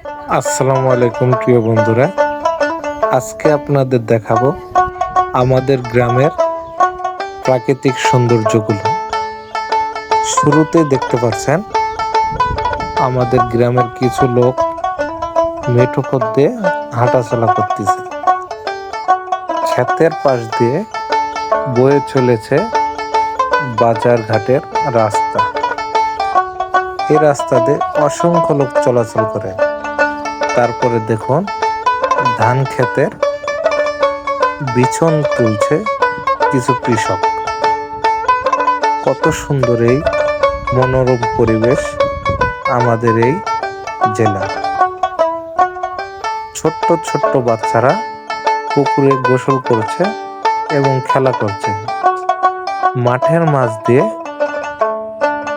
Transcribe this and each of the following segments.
আসসালামু আলাইকুম প্রিয় বন্ধুরা। আজকে আপনাদের দেখাবো আমাদের গ্রামের প্রাকৃতিক সৌন্দর্যগুলো। শুরুতে দেখতে পাচ্ছেন আমাদের গ্রামের কিছু লোক মেঠো পথ দিয়ে হাঁটাচলা করতেছে। ক্ষেতের পাশ দিয়ে বয়ে চলেছে বাজার ঘাটের রাস্তা। এই রাস্তা দিয়ে অসংখ্য লোক চলাচল করে। তারপরে দেখুন ধান ক্ষেতের বিছন তুলছে কিছু কৃষক। কত সুন্দর এই মনোরম পরিবেশ আমাদের এই জেলা। ছোট্ট ছোট্ট বাচ্চারা পুকুরে গোসল করছে এবং খেলা করছে। মাঠের মাঝ দিয়ে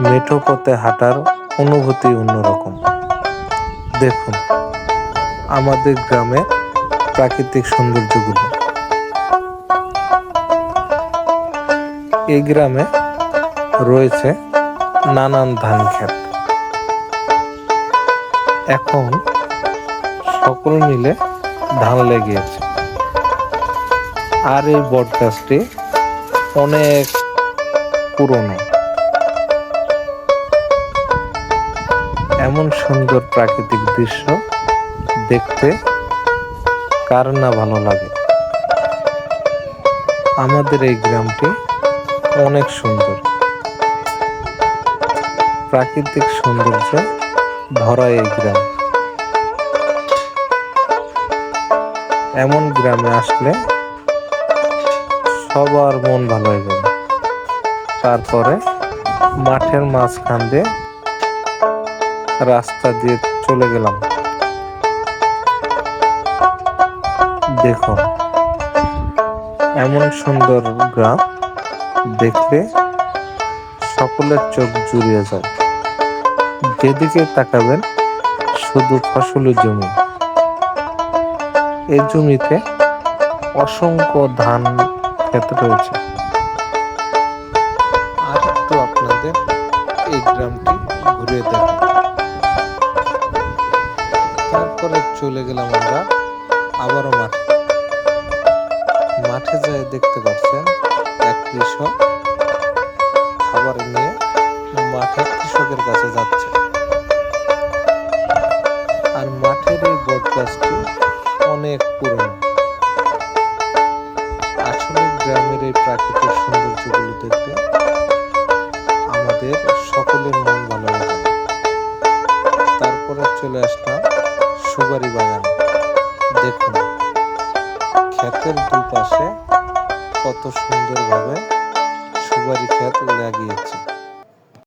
মেঠো পথে হাঁটার অনুভূতি অন্যরকম। দেখুন আমাদের গ্রামের প্রাকৃতিক সৌন্দর্যগুলো। এই গ্রামে রয়েছে নানান ধান ক্ষেত। এখন সকল মিলে ধান লেগেছে। আর এই বট গাছটি অনেক পুরনো। এমন সুন্দর প্রাকৃতিক দৃশ্য দেখতে কার না ভালো লাগে। আমাদের এই গ্রামটি অনেক সুন্দর, প্রাকৃতিক সৌন্দর্যে ভরা এই গ্রাম। এমন গ্রামে আসলে সবার মন ভালো হয়ে যাবে। তারপরে মাঠের মাঝখান দিয়ে রাস্তা দিয়ে চলে গেলাম। দেখুন এমন সুন্দর গ্রাম দেখলে সকলের চোখ জুড়িয়ে যায়। যেদিকে তাকাবেন শুধু ফসলের জমি। এই জমিতে অসংখ্য ধান ক্ষেত রয়েছে। আর একটু আপনাদের এই গ্রামটি ঘুরে দেখেন। তারপরে চলে গেলাম আমরা আবারও মাঠে। মাঠে যেয়ে দেখতে পাচ্ছেন এক কৃষক খাবার নিয়ে মাঠের কৃষকের কাছে যাচ্ছে। আর মাঠের এই বট গাছটি অনেক পুরনো। আসলে গ্রামের এই প্রাকৃতিক সৌন্দর্যগুলো দেখতে আমাদের সকলের মন ভালো লাগে। তারপরে চলে আসলাম সুপারি বাগানে। দেখুন ক্ষেতের দুপাশে কত সুন্দরভাবে সুপারি ক্ষেত লাগিয়েছে।